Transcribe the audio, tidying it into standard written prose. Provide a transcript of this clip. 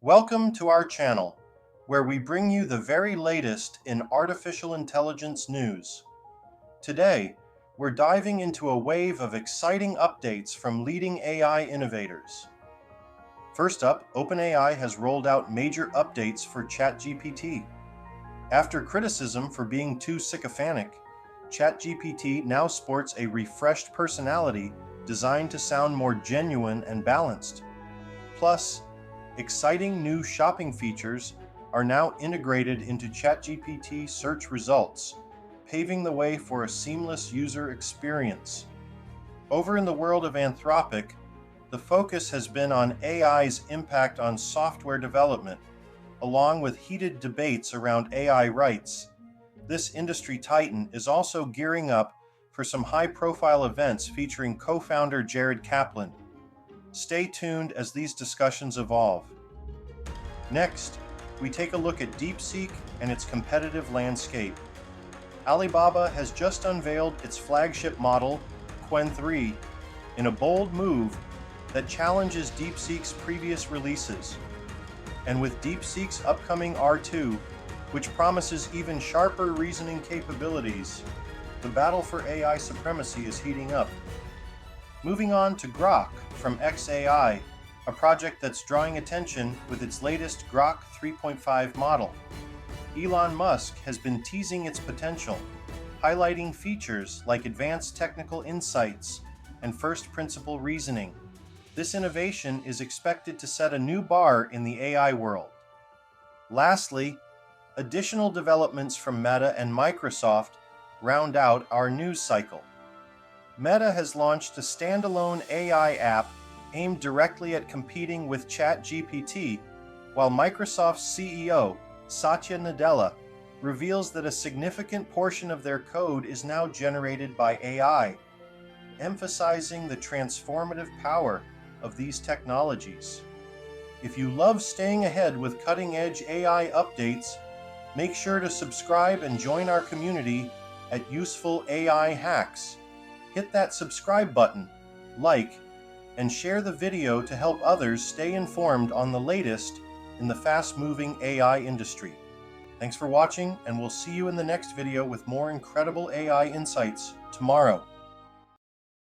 Welcome to our channel, where we bring you the very latest in artificial intelligence news. Today, we're diving into a wave of exciting updates from leading AI innovators. First up, OpenAI has rolled out major updates for ChatGPT. After criticism for being too sycophantic, ChatGPT now sports a refreshed personality designed to sound more genuine and balanced. Plus, exciting new shopping features are now integrated into ChatGPT search results, paving the way for a seamless user experience. Over in the world of Anthropic, the focus has been on AI's impact on software development, along with heated debates around AI rights. This industry titan is also gearing up for some high-profile events featuring co-founder Jared Kaplan. Stay tuned as these discussions evolve. Next, we take a look at DeepSeek and its competitive landscape. Alibaba has just unveiled its flagship model, Qwen 3, in a bold move that challenges DeepSeek's previous releases. And with DeepSeek's upcoming R2, which promises even sharper reasoning capabilities, the battle for AI supremacy is heating up. Moving on to Grok from xAI, a project that's drawing attention with its latest Grok 3.5 model. Elon Musk has been teasing its potential, highlighting features like advanced technical insights and first-principle reasoning. This innovation is expected to set a new bar in the AI world. Lastly, additional developments from Meta and Microsoft round out our news cycle. Meta has launched a standalone AI app aimed directly at competing with ChatGPT, while Microsoft's CEO, Satya Nadella, reveals that a significant portion of their code is now generated by AI, emphasizing the transformative power of these technologies. If you love staying ahead with cutting-edge AI updates, make sure to subscribe and join our community at Useful AI Hacks. Hit that subscribe button, like, and share the video to help others stay informed on the latest in the fast-moving AI industry. Thanks for watching, and we'll see you in the next video with more incredible AI insights tomorrow.